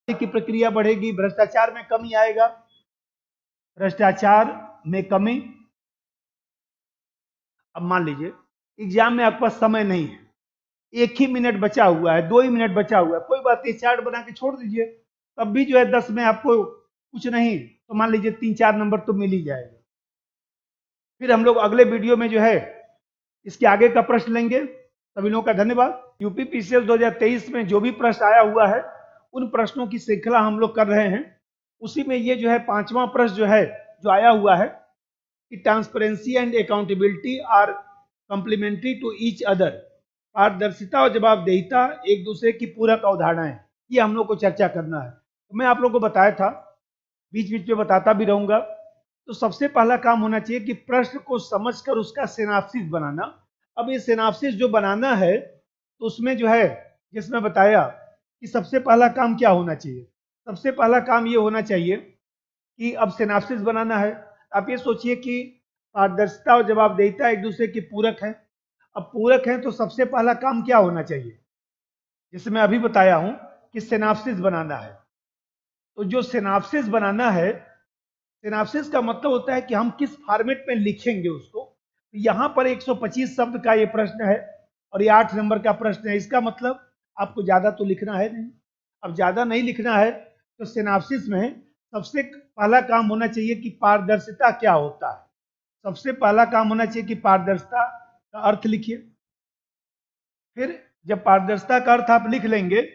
की प्रक्रिया बढ़ेगी, भ्रष्टाचार में कमी आएगा, भ्रष्टाचार में कमी। अब मान लीजिए एग्जाम में आपके पास समय नहीं है, 1 ही मिनट बचा हुआ है, 2 ही मिनट बचा हुआ है, कोई बात नहीं, चार्ट बना के छोड़ दीजिए, तब भी जो है 10 में आपको कुछ नहीं तो मान लीजिए 3-4 नंबर तो मिल ही जाएगा। फिर हम लोग अगले वीडियो में जो है इसके आगे का प्रश्न लेंगे। सभी लोगों का धन्यवाद। यूपी पीसीएस 2023 में जो भी प्रश्न आया हुआ है उन प्रश्नों की श्रृंखला हम लोग कर रहे हैं। उसी में ये जो है 5वां प्रश्न जो है जो आया हुआ है कि transparency and accountability are complementary to each other. पारदर्शिता और जवाबदेहिता एक दूसरे की पूरक अवधारणाएं, ये हम लोग को चर्चा करना है। तो मैं आप लोग को बताया था, बीच बीच में बताता भी रहूंगा। तो सबसे पहला काम होना चाहिए कि प्रश्न को समझकर उसका सिनॉप्सिस बनाना। अब ये सिनॉप्सिस जो बनाना है तो उसमें जो है जिसमें बताया कि सबसे पहला काम क्या होना चाहिए। सबसे पहला काम ये होना चाहिए कि अब सिनॉप्सिस बनाना है। आप ये सोचिए कि पारदर्शिता और जवाबदेहिता एक दूसरे की पूरक है। अब पूरक है तो सबसे पहला काम क्या होना चाहिए, जैसे मैं अभी बताया हूं कि सिनॉप्सिस बनाना है। तो जो सिनॉप्सिस बनाना है, सिनॉप्सिस का मतलब होता है कि हम किस फॉर्मेट में लिखेंगे उसको। तो यहाँ पर 125 शब्द का ये प्रश्न है और ये 8 नंबर का प्रश्न है। इसका मतलब आपको ज्यादा तो लिखना है नहीं। अब ज्यादा नहीं लिखना है तो सिनॉप्सिस में सबसे पहला काम होना चाहिए कि पारदर्शिता क्या होता है। सबसे पहला काम होना चाहिए कि पारदर्शिता का अर्थ लिखिए। फिर जब पारदर्शिता का अर्थ आप लिख लेंगे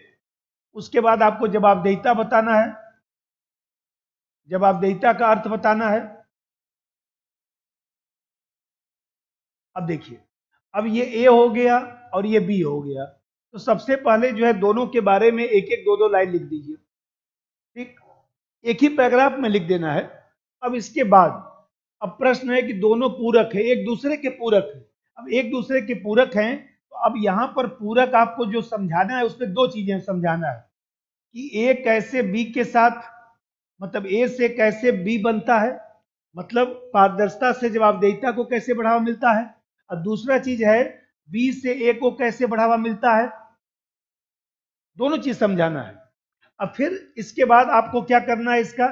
उसके बाद आपको जवाबदेहिता बताना है। जवाबदेहिता का अर्थ बताना है। अब देखिए, अब ये ए हो गया और ये बी हो गया। तो सबसे पहले जो है दोनों के बारे में एक एक दो दो लाइन लिख दीजिए। ठीक, एक ही पैराग्राफ में लिख देना है। अब इसके बाद अब प्रश्न है कि दोनों पूरक है, एक दूसरे के पूरक है। अब एक दूसरे के पूरक हैं तो अब यहां पर पूरक आपको जो समझाना है उसमें 2 चीजें समझाना है कि ए कैसे बी के साथ, मतलब ए से कैसे बी बनता है, मतलब पारदर्शिता से जवाबदेहिता को कैसे बढ़ावा मिलता है। और दूसरा चीज है बी से ए को कैसे बढ़ावा मिलता है। दोनों चीज समझाना है। अब फिर इसके बाद आपको क्या करना है, इसका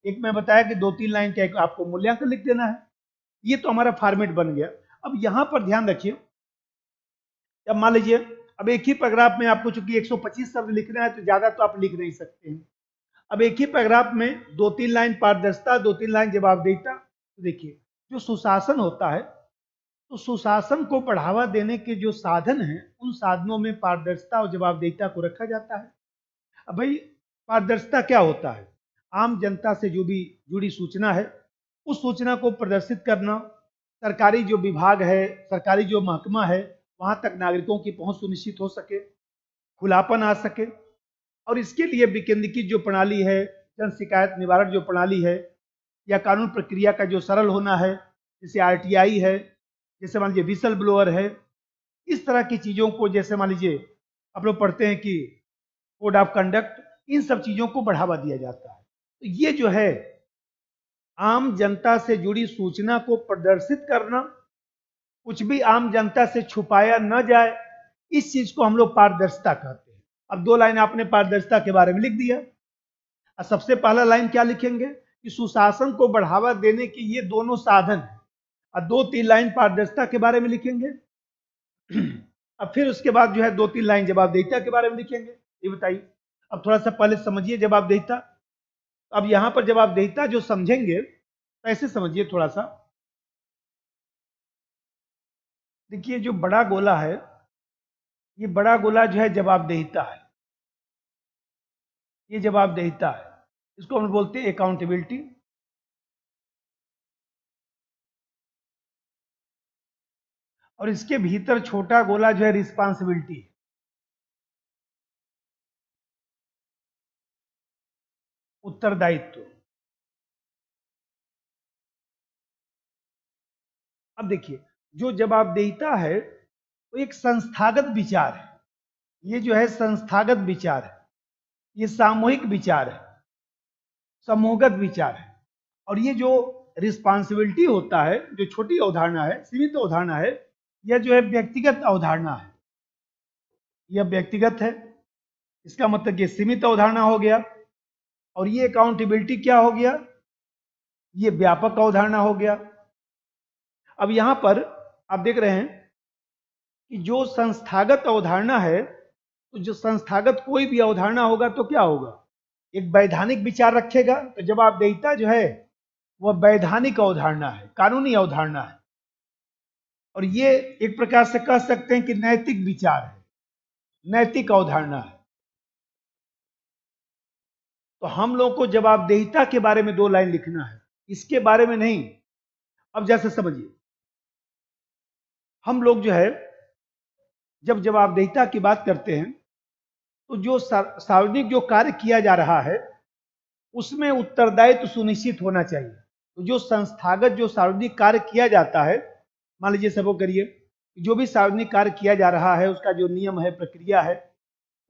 एक मैं बताया कि 2-3 लाइन का एक आपको मूल्यांकन लिख देना है। ये तो हमारा फॉर्मेट बन गया। अब यहां पर ध्यान रखिए, अब मान लीजिए अब एक ही पैराग्राफ में आपको चूंकि 125 शब्द लिखना है तो ज्यादा तो आप लिख नहीं सकते हैं। अब एक ही पैराग्राफ में 2-3 लाइन पारदर्शिता, 2-3 लाइन जवाबदेहिता। तो देखिए, जो सुशासन होता है तो सुशासन को बढ़ावा देने के जो साधन हैं उन साधनों में पारदर्शिता और जवाबदेहिता को रखा जाता है। अब भाई पारदर्शिता क्या होता है, आम जनता से जो भी जुड़ी सूचना है उस सूचना को प्रदर्शित करना। सरकारी जो विभाग है, सरकारी जो महकमा है, वहां तक नागरिकों की पहुंच सुनिश्चित हो सके, खुलापन आ सके। और इसके लिए विकेंद्रीकृत जो प्रणाली है, जन शिकायत निवारण जो प्रणाली है, या कानून प्रक्रिया का जो सरल होना है, जैसे आरटीआई है, जैसे मान लीजिए विसल ब्लोअर है, इस तरह की चीजों को, जैसे मान लीजिए आप लोग पढ़ते हैं कि कोड ऑफ कंडक्ट, इन सब चीजों को बढ़ावा दिया जाता है। तो ये जो है आम जनता से जुड़ी सूचना को प्रदर्शित करना, कुछ भी आम जनता से छुपाया न जाए, इस चीज को हम लोग पारदर्शिता कहते हैं। अब 2 लाइन आपने पारदर्शिता के बारे में लिख दिया। और सबसे पहला लाइन क्या लिखेंगे कि सुशासन को बढ़ावा देने के ये दोनों साधन है। और 2-3 लाइन पारदर्शिता के बारे में लिखेंगे। अब फिर उसके बाद जो है 2-3 लाइन जवाबदेहिता के बारे में लिखेंगे। ये बताइए, अब थोड़ा सा पहले समझिए जवाबदेहिता। अब यहां पर जवाबदेहिता जो समझेंगे तो ऐसे समझिए थोड़ा सा। देखिए, जो बड़ा गोला है, ये बड़ा गोला जो है जवाबदेहिता है। ये जवाबदेहिता है, इसको हम बोलते हैं अकाउंटेबिलिटी। और इसके भीतर छोटा गोला जो है रिस्पांसिबिलिटी, उत्तरदायित्व। अब देखिए, जो जवाबदेहिता है वो एक संस्थागत विचार है। ये जो है संस्थागत विचार है, ये सामूहिक विचार है, समूहगत विचार है। और ये जो रिस्पांसिबिलिटी होता है, जो छोटी अवधारणा है, सीमित अवधारणा है, यह जो है व्यक्तिगत अवधारणा है। यह व्यक्तिगत है, इसका मतलब ये सीमित अवधारणा हो गया। और ये अकाउंटेबिलिटी क्या हो गया, ये व्यापक अवधारणा हो गया। अब यहां पर आप देख रहे हैं कि जो संस्थागत अवधारणा है, तो जो संस्थागत कोई भी अवधारणा होगा तो क्या होगा, एक वैधानिक विचार रखेगा। तो जवाबदेहिता जो है वह वैधानिक अवधारणा है, कानूनी अवधारणा है। और ये एक प्रकार से कह सकते हैं कि नैतिक विचार है, नैतिक अवधारणा है। तो हम लोग को जवाबदेहिता के बारे में 2 लाइन लिखना है, इसके बारे में नहीं। अब जैसे समझिए, हम लोग जो है जब जवाबदेहिता की बात करते हैं, तो जो सार्वजनिक जो कार्य किया जा रहा है उसमें उत्तरदायित्व सुनिश्चित होना चाहिए। तो जो संस्थागत जो सार्वजनिक कार्य किया जाता है, मान लीजिए सपोज करिए, जो भी सार्वजनिक कार्य किया जा रहा है उसका जो नियम है, प्रक्रिया है,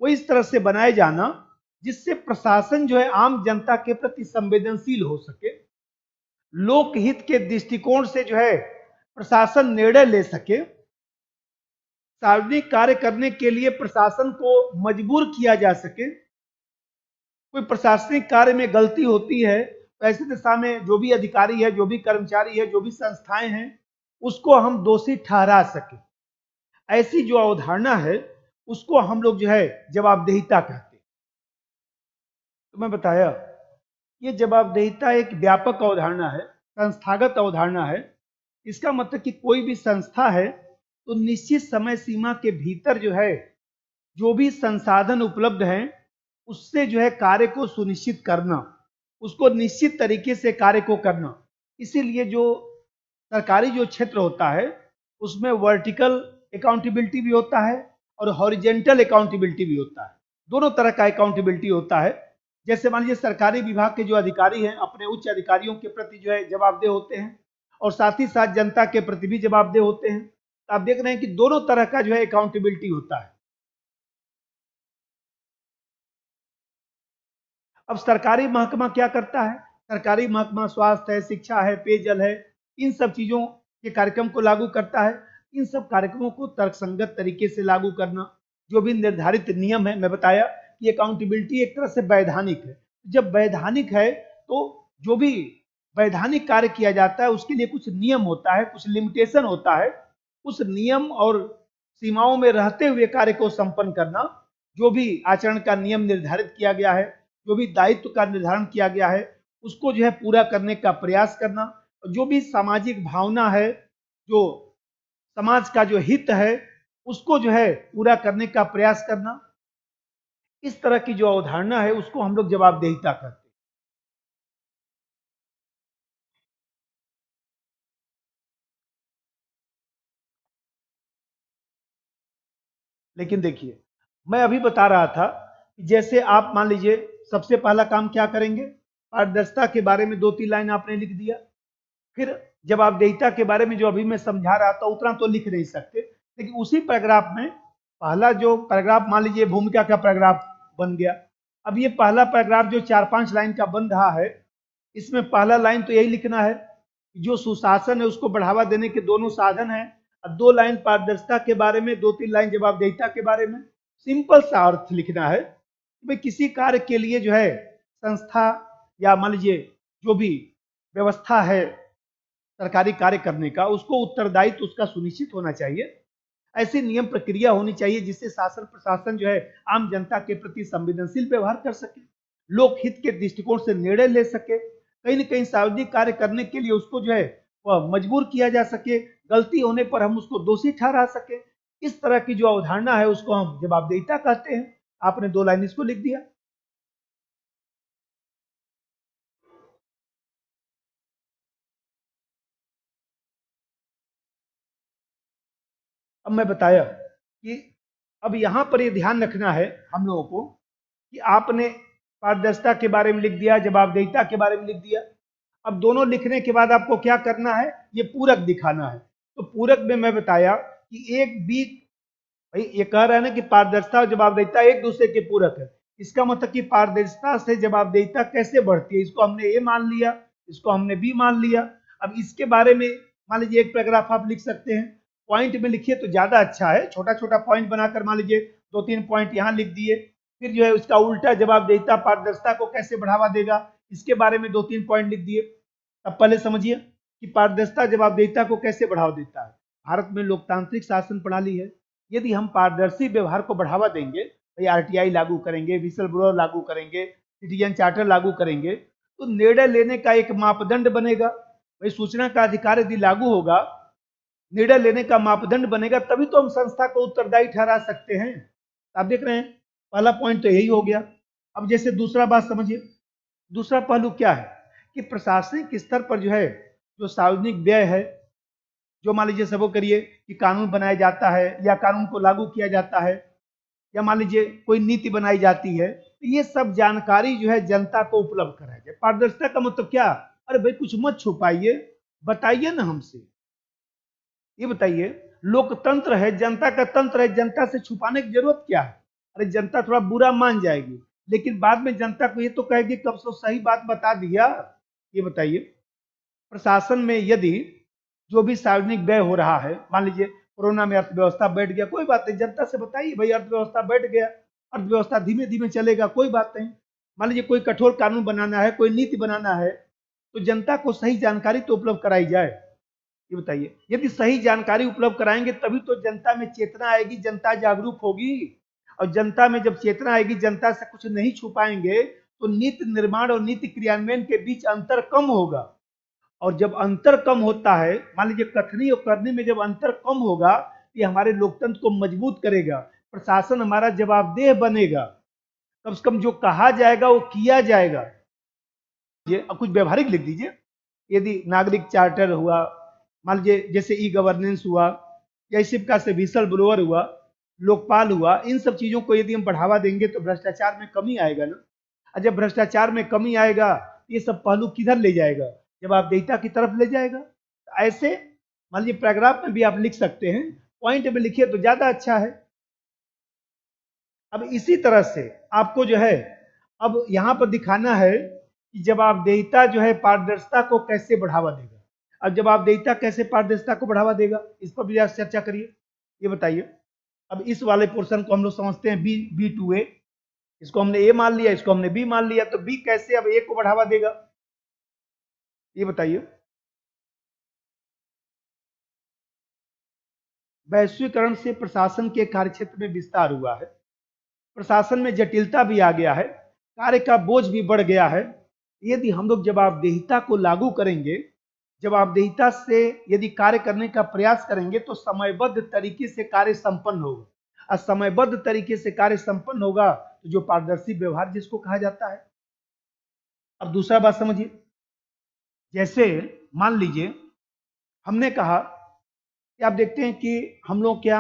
वो इस तरह से बनाए जाना जिससे प्रशासन जो है आम जनता के प्रति संवेदनशील हो सके, लोकहित के दृष्टिकोण से जो है प्रशासन निर्णय ले सके, सार्वजनिक कार्य करने के लिए प्रशासन को मजबूर किया जा सके। कोई प्रशासनिक कार्य में गलती होती है तो ऐसी दिशा में जो भी अधिकारी है, जो भी कर्मचारी है, जो भी संस्थाएं हैं, उसको हम दोषी ठहरा सके। ऐसी जो अवधारणा है उसको हम लोग जो है जवाबदेहिता कहते हैं। तो मैं बताया, ये जवाबदेहिता एक व्यापक अवधारणा है, संस्थागत अवधारणा है। इसका मतलब कि कोई भी संस्था है तो निश्चित समय सीमा के भीतर जो है जो भी संसाधन उपलब्ध हैं उससे जो है कार्य को सुनिश्चित करना, उसको निश्चित तरीके से कार्य को करना। इसीलिए जो सरकारी जो क्षेत्र होता है उसमें वर्टिकल अकाउंटेबिलिटी भी होता है और हॉरिजेंटल अकाउंटेबिलिटी भी होता है। दोनों तरह का अकाउंटेबिलिटी होता है। जैसे मान लीजिए सरकारी विभाग के जो अधिकारी हैं अपने उच्च अधिकारियों के प्रति जो है जवाबदेह होते हैं और साथ ही साथ जनता के प्रति भी जवाबदेह होते हैं। तो आप देख रहे हैं कि दोनों तरह का जो है अकाउंटेबिलिटी होता है। अब सरकारी महकमा क्या करता है, सरकारी महकमा स्वास्थ्य है, शिक्षा है, पेयजल है, इन सब चीजों के कार्यक्रम को लागू करता है। इन सब कार्यक्रमों को तर्कसंगत तरीके से लागू करना, जो भी निर्धारित नियम है, मैं बताया कि अकाउंटेबिलिटी एक तरह से वैधानिक है। जब वैधानिक है तो जो भी वैधानिक कार्य किया जाता है उसके लिए कुछ नियम होता है, कुछ लिमिटेशन होता है। उस नियम और सीमाओं में रहते हुए कार्य को संपन्न करना, जो भी आचरण का नियम निर्धारित किया गया है, जो भी दायित्व का निर्धारण किया गया है, उसको जो है पूरा करने का प्रयास करना। जो भी सामाजिक भावना है, जो समाज का जो हित है, उसको जो है पूरा करने का प्रयास करना, इस तरह की जो अवधारणा है उसको हम लोग जवाबदेहिता कहते हैं। लेकिन देखिए, मैं अभी बता रहा था कि जैसे आप मान लीजिए सबसे पहला काम क्या करेंगे, पारदर्शिता के बारे में 2-3 लाइन आपने लिख दिया। फिर जवाबदेहिता के बारे में जो अभी मैं समझा रहा था उतना तो लिख नहीं सकते, लेकिन उसी पैराग्राफ में पहला जो पैराग्राफ मान लीजिए भूमिका का पैराग्राफ बन गया। अब ये पहला पैराग्राफ जो 4-5 लाइन का बन रहा है, इसमें पहला लाइन तो यही लिखना है कि जो सुशासन है उसको बढ़ावा देने के दोनों साधन हैं, और 2 लाइन पारदर्शिता के बारे में, 2-3 लाइन जवाबदेहिता के बारे में। सिंपल सा अर्थ लिखना है कि भाई किसी कार्य के लिए जो है संस्था या मान लीजिए जो भी व्यवस्था है सरकारी कार्य करने का, उसको उत्तरदायित्व उसका सुनिश्चित होना चाहिए। ऐसी नियम प्रक्रिया होनी चाहिए जिससे शासन प्रशासन जो है आम जनता के प्रति संवेदनशील व्यवहार कर सके, लोकहित के दृष्टिकोण से निर्णय ले सके, कहीं न कहीं सार्वजनिक कार्य करने के लिए उसको जो है वह मजबूर किया जा सके, गलती होने पर हम उसको दोषी ठहरा सके। इस तरह की जो अवधारणा है उसको हम जवाबदेहिता कहते हैं। आपने 2 लाइन इसको लिख दिया। अब मैं बताया कि अब यहाँ पर ये ध्यान रखना है हम लोगों को कि आपने पारदर्शिता के बारे में लिख दिया, जवाबदेहिता के बारे में लिख दिया। अब दोनों लिखने के बाद आपको क्या करना है, ये पूरक दिखाना है। तो पूरक में मैं बताया कि एक बी, भाई ये कह रहा है ना कि पारदर्शिता और जवाबदेहिता एक दूसरे के पूरक है। इसका मतलब कि पारदर्शिता से जवाबदेहिता कैसे बढ़ती है, इसको हमने ए मान लिया, इसको हमने बी मान लिया। अब इसके बारे में मान लीजिए एक पैराग्राफ आप लिख सकते हैं, पॉइंट में लिखिए तो ज्यादा अच्छा है। छोटा छोटा पॉइंट बनाकर मान लीजिए 2-3 पॉइंट यहाँ लिख दिए, फिर जो है उसका उल्टा जवाबदेहिता पारदर्शिता को कैसे बढ़ावा देगा, इसके बारे में 2-3 पॉइंट लिख दिए। अब पहले समझिए कि पारदर्शिता जवाबदेहिता को कैसे बढ़ावा देता है। भारत में लोकतांत्रिक शासन प्रणाली है, यदि हम पारदर्शी व्यवहार को बढ़ावा देंगे, भाई आरटीआई लागू करेंगे, विसल ब्लोअर लागू करेंगे, सिटीजन चार्टर लागू करेंगे, तो निर्णय लेने का एक मापदंड बनेगा। भाई सूचना का अधिकार यदि लागू होगा, निर्णय लेने का मापदंड बनेगा, तभी तो हम संस्था को उत्तरदायी ठहरा सकते हैं। आप देख रहे हैं, पहला पॉइंट तो यही हो गया। अब जैसे दूसरा बात समझिए, दूसरा पहलू क्या है कि प्रशासनिक स्तर पर जो है, जो सार्वजनिक व्यय है, जो मान लीजिए सबको करिए कि कानून बनाया जाता है या कानून को लागू किया जाता है, या मान लीजिए कोई नीति बनाई जाती है, तो ये सब जानकारी जो है जनता को उपलब्ध कराया जाए। पारदर्शिता का मतलब क्या? अरे भाई कुछ मत छुपाइए, बताइए ना हमसे। ये बताइए, लोकतंत्र है, जनता का तंत्र है, जनता से छुपाने की जरूरत क्या है? अरे जनता थोड़ा बुरा मान जाएगी, लेकिन बाद में जनता को ये तो कहेगी कब से सही बात बता दिया। ये बताइए, प्रशासन में यदि जो भी सार्वजनिक व्यय हो रहा है, मान लीजिए कोरोना में अर्थव्यवस्था बैठ गया, कोई बात नहीं, जनता से बताइए भाई अर्थव्यवस्था बैठ गया, अर्थव्यवस्था धीमे धीमे चलेगा, कोई बात नहीं। मान लीजिए कोई कठोर कानून बनाना है, कोई नीति बनाना है, तो जनता को सही जानकारी तो उपलब्ध कराई जाए। ये बताइए, यदि सही जानकारी उपलब्ध कराएंगे तभी तो जनता में चेतना आएगी, जनता जागरूक होगी। और जनता में जब चेतना आएगी, जनता से कुछ नहीं छुपाएंगे, तो नीति निर्माण और नीति क्रियान्वयन के बीच अंतर कम होगा। और जब अंतर कम होता है, मान लीजिए कथनी और करनी में जब अंतर कम होगा, ये हमारे लोकतंत्र को मजबूत करेगा, प्रशासन हमारा जवाबदेह बनेगा, कम से कम जो कहा जाएगा वो किया जाएगा। ये अब कुछ व्यवहारिक लिख दीजिए, यदि नागरिक चार्टर हुआ, मान लीजिए जैसे ई गवर्नेंस हुआ, या इसी प्रकार से विसल ब्लोअर हुआ, लोकपाल हुआ, इन सब चीजों को यदि हम बढ़ावा देंगे तो भ्रष्टाचार में कमी आएगा ना। और जब भ्रष्टाचार में कमी आएगा, ये सब पहलू किधर ले जाएगा? जवाबदेहिता की तरफ ले जाएगा। ऐसे मान लीजिए पैराग्राफ में भी आप लिख सकते हैं, पॉइंट में लिखिए तो ज्यादा अच्छा है। अब इसी तरह से आपको जो है, अब यहां पर दिखाना है कि जवाबदेहिता जो है पारदर्शिता को कैसे बढ़ावा देगा। अब जवाबदेहिता कैसे पारदर्शिता को बढ़ावा देगा, इस पर भी आज चर्चा करिए। ये बताइए, अब इस वाले पोर्शन को हम लोग समझते हैं B2A, इसको हमने ए मान लिया, इसको हमने बी मान लिया, तो बी कैसे अब ए को बढ़ावा देगा, ये बताइए। वैश्वीकरण से प्रशासन के कार्यक्षेत्र में विस्तार हुआ है, प्रशासन में जटिलता भी आ गया है, कार्य का बोझ भी बढ़ गया है। यदि हम लोग जवाबदेहिता को लागू करेंगे, जवाबदेहिता से यदि कार्य करने का प्रयास करेंगे, तो समयबद्ध तरीके से कार्य संपन्न होगा। और समयबद्ध तरीके से कार्य संपन्न होगा तो जो पारदर्शी व्यवहार जिसको कहा जाता है। अब दूसरा बात समझिए, जैसे मान लीजिए हमने कहा कि आप देखते हैं कि हम लोग क्या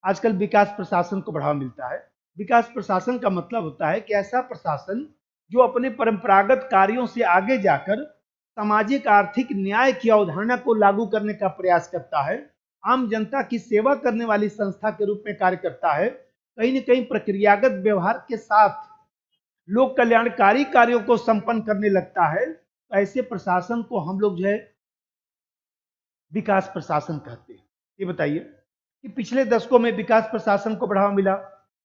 आजकल विकास प्रशासन को बढ़ावा मिलता है। विकास प्रशासन का मतलब होता है कि ऐसा प्रशासन जो अपने परंपरागत कार्यों से आगे जाकर सामाजिक आर्थिक न्याय की अवधारणा को लागू करने का प्रयास करता है, आम जनता की सेवा करने वाली संस्था के रूप में कार्य करता है, कहीं न कहीं प्रक्रियागत व्यवहार के साथ लोक कल्याणकारी कार्यों को संपन्न करने लगता है। तो ऐसे प्रशासन को हम लोग जो है विकास प्रशासन कहते हैं। ये बताइए कि पिछले दशकों में विकास प्रशासन को बढ़ावा मिला।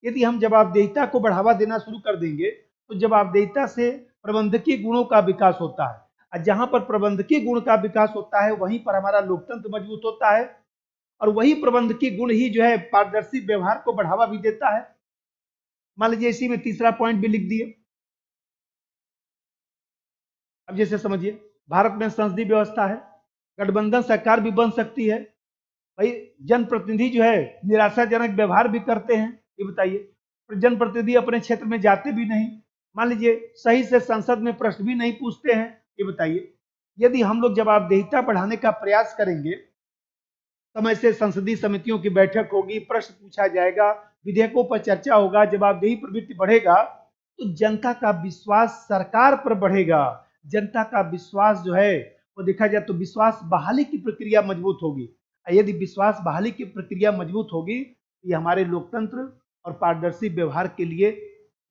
यदि हम जवाबदेहिता को बढ़ावा देना शुरू कर देंगे, तो जवाबदेहिता से प्रबंधकीय गुणों का विकास होता है, और जहां पर प्रबंधकीय गुण का विकास होता है, वहीं पर हमारा लोकतंत्र मजबूत होता है, और वही प्रबंधकीय गुण ही जो है पारदर्शी व्यवहार को बढ़ावा भी देता है। मान लीजिए इसी में तीसरा पॉइंट भी लिख दिए। अब जैसे समझिए, भारत में संसदीय व्यवस्था है, गठबंधन सरकार भी बन सकती है, भाई जनप्रतिनिधि जो है निराशाजनक व्यवहार भी करते हैं। ये बताइए, जनप्रतिनिधि अपने क्षेत्र में जाते भी नहीं, मान लीजिए सही से संसद में प्रश्न भी नहीं पूछते हैं। ये बताइए, यदि हम लोग जवाबदेहिता बढ़ाने का प्रयास करेंगे, समय से संसदीय समितियों की बैठक होगी, प्रश्न पूछा जाएगा, विधेयकों पर चर्चा होगा, जवाबदेही प्रवृत्ति बढ़ेगा, तो जनता का विश्वास सरकार पर बढ़ेगा। जनता का विश्वास जो है वो देखा जाए तो विश्वास बहाली की प्रक्रिया मजबूत होगी। यदि विश्वास बहाली की प्रक्रिया मजबूत होगी, तो ये हमारे लोकतंत्र और पारदर्शी व्यवहार के लिए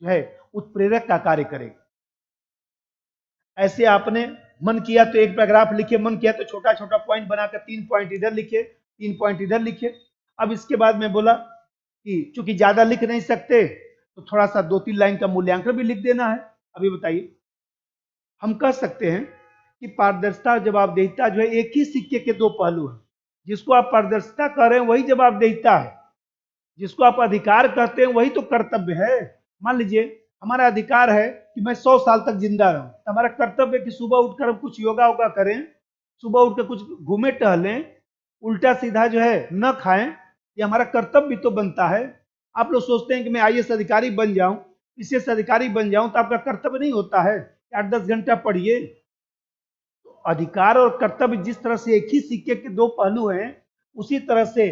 जो है उत्प्रेरक का कार्य करेगा। ऐसे आपने मन किया तो एक पैराग्राफ लिखे, मन किया तो छोटा छोटा पॉइंट बनाकर 3 पॉइंट इधर लिखे, 3 पॉइंट इधर लिखे। अब इसके बाद मैं बोला कि चूंकि ज्यादा लिख नहीं सकते, तो थोड़ा सा 2-3 लाइन का मूल्यांकन भी लिख देना है। अभी बताइए, हम कह सकते हैं कि पारदर्शिता जवाबदेहिता जो है एक ही सिक्के के दो पहलू हैं। जिसको आप पारदर्शिता कह रहे हैं वही जवाबदेहिता है, जिसको आप अधिकार कहते हैं वही तो कर्तव्य है। मान लीजिए हमारा अधिकार है कि मैं 100 साल तक जिंदा रहूं, तो हमारा कर्तव्य है कि सुबह उठकर हम कुछ योगा वोगा करें, सुबह उठकर कुछ घूमे टहलें, उल्टा सीधा जो है न खाएं। ये हमारा कर्तव्य भी तो बनता है। आप लोग सोचते हैं कि मैं आईएएस अधिकारी बन जाऊं, पीसीएस अधिकारी बन जाऊं, तो आपका कर्तव्य नहीं होता है 8-10 घंटा पढ़िए। तो अधिकार और कर्तव्य जिस तरह से एक ही सिक्के के दो पहलू हैं, उसी तरह से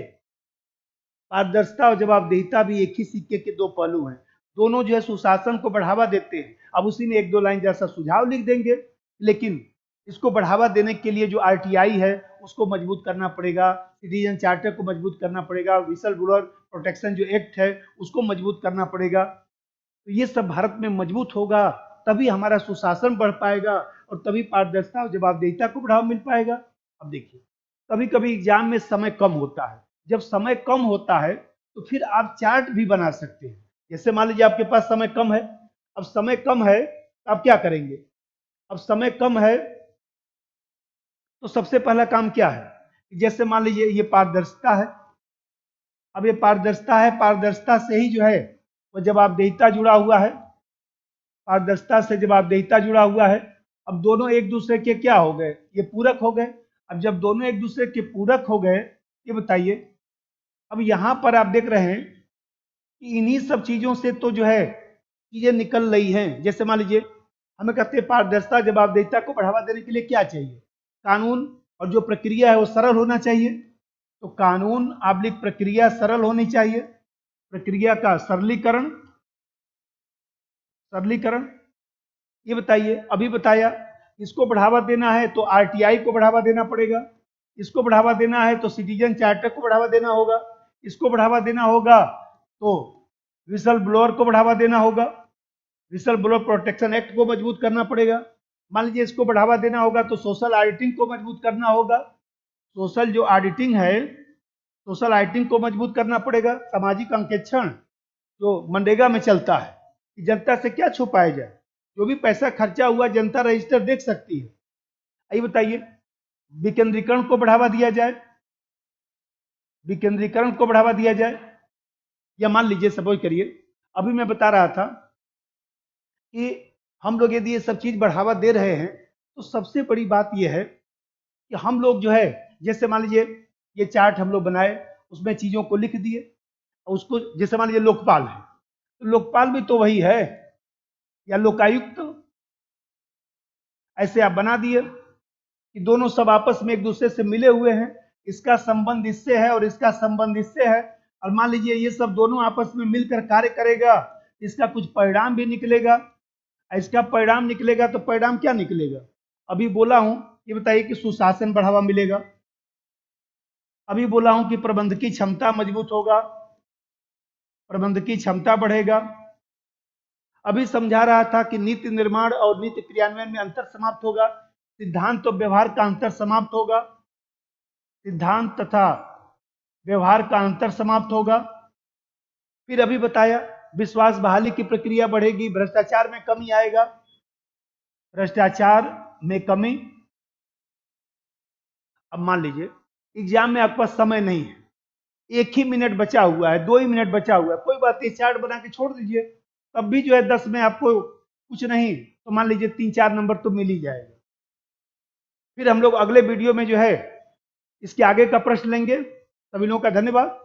पारदर्शिता और जवाबदेहिता भी एक ही सिक्के के दो पहलू हैं। दोनों जो है सुशासन को बढ़ावा देते हैं। अब उसी में 1-2 लाइन जैसा सुझाव लिख देंगे, लेकिन इसको बढ़ावा देने के लिए जो आरटीआई है उसको मजबूत करना पड़ेगा, सिटीजन चार्टर को मजबूत करना पड़ेगा, विसल ब्लोअर प्रोटेक्शन जो एक्ट है उसको मजबूत करना पड़ेगा। तो ये सब भारत में मजबूत होगा, तभी हमारा सुशासन बढ़ पाएगा और तभी पारदर्शिता और जवाबदेहिता को बढ़ावा मिल पाएगा। अब देखिए, कभी कभी एग्जाम में समय कम होता है। जब समय कम होता है तो फिर आप चार्ट भी बना सकते हैं। जैसे मान लीजिए आपके पास समय कम है, अब समय कम है तो आप क्या करेंगे? अब समय कम है तो सबसे पहला काम क्या है? जैसे मान लीजिए ये पारदर्शिता है, अब ये पारदर्शिता है, पारदर्शिता से ही जो है वो जवाबदेहिता जुड़ा हुआ है, पारदर्शिता से जवाबदेहिता जुड़ा हुआ है। अब दोनों एक दूसरे के क्या हो गए? ये पूरक हो गए। अब जब दोनों एक दूसरे के पूरक हो गए, ये बताइए, अब यहां पर आप देख रहे हैं कि इन्हीं सब चीजों से तो जो है चीजें निकल रही हैं। जैसे मान लीजिए हमें कहते हैं पारदर्शिता जवाबदेहिता को बढ़ावा देने के लिए क्या चाहिए? कानून और जो प्रक्रिया है वो सरल होना चाहिए। तो कानून आबलिक प्रक्रिया सरल होनी चाहिए, प्रक्रिया का सरलीकरण, सरलीकरण। ये बताइए, अभी बताया इसको बढ़ावा देना है तो आरटीआई को बढ़ावा देना पड़ेगा, इसको बढ़ावा देना है तो सिटीजन चार्टर को बढ़ावा देना होगा, इसको बढ़ावा देना होगा तो विसल ब्लोअर को बढ़ावा देना होगा, विसल ब्लोअर प्रोटेक्शन एक्ट को मजबूत करना पड़ेगा। मान लीजिए इसको बढ़ावा देना होगा तो सोशल ऑडिटिंग को मजबूत करना होगा, सोशल जो ऑडिटिंग है, सोशल ऑडिटिंग को मजबूत करना पड़ेगा। सामाजिक अंकेक्षण जो मनरेगा में चलता है कि जनता से क्या छुपाया जाए, जो भी पैसा खर्चा हुआ जनता रजिस्टर देख सकती है। आइए बताइए, विकेंद्रीकरण को बढ़ावा दिया जाए, विकेंद्रीकरण को बढ़ावा दिया जाए। या मान लीजिए सपोज करिए, अभी मैं बता रहा था कि हम लोग यदि ये सब चीज बढ़ावा दे रहे हैं तो सबसे बड़ी बात यह है कि हम लोग जो है, जैसे मान लीजिए ये चार्ट हम लोग बनाए, उसमें चीजों को लिख दिए, उसको जैसे मान लीजिए लोकपाल है, तो लोकपाल भी तो वही है, या लोकायुक्त, ऐसे आप बना दिए कि दोनों सब आपस में एक दूसरे से मिले हुए हैं, इसका संबंध इससे है और इसका संबंध इससे है, और मान लीजिए ये सब दोनों आपस में मिलकर कार्य करेगा, इसका कुछ परिणाम भी निकलेगा। इसका परिणाम निकलेगा तो परिणाम क्या निकलेगा? अभी बोला हूं, ये बताइए कि सुशासन बढ़ावा मिलेगा, अभी बोला हूं कि प्रबंध की क्षमता मजबूत होगा, प्रबंध की क्षमता बढ़ेगा। अभी समझा रहा था कि नीति निर्माण और नीति क्रियान्वयन में अंतर समाप्त होगा, सिद्धांत और व्यवहार का अंतर समाप्त होगा, सिद्धांत तथा व्यवहार का अंतर समाप्त होगा। फिर अभी बताया विश्वास बहाली की प्रक्रिया बढ़ेगी, भ्रष्टाचार में कमी आएगा, भ्रष्टाचार में कमी। अब मान लीजिए एग्जाम में आपके पास समय नहीं है, 1 ही मिनट बचा हुआ है, 2 ही मिनट बचा हुआ है, कोई बात नहीं, चार्ट बना के छोड़ दीजिए, तब भी जो है 10 में आपको कुछ नहीं तो मान लीजिए 3-4 नंबर तो मिल ही जाएगा। फिर हम लोग अगले वीडियो में जो है इसके आगे का प्रश्न लेंगे। सभी लोगों का धन्यवाद।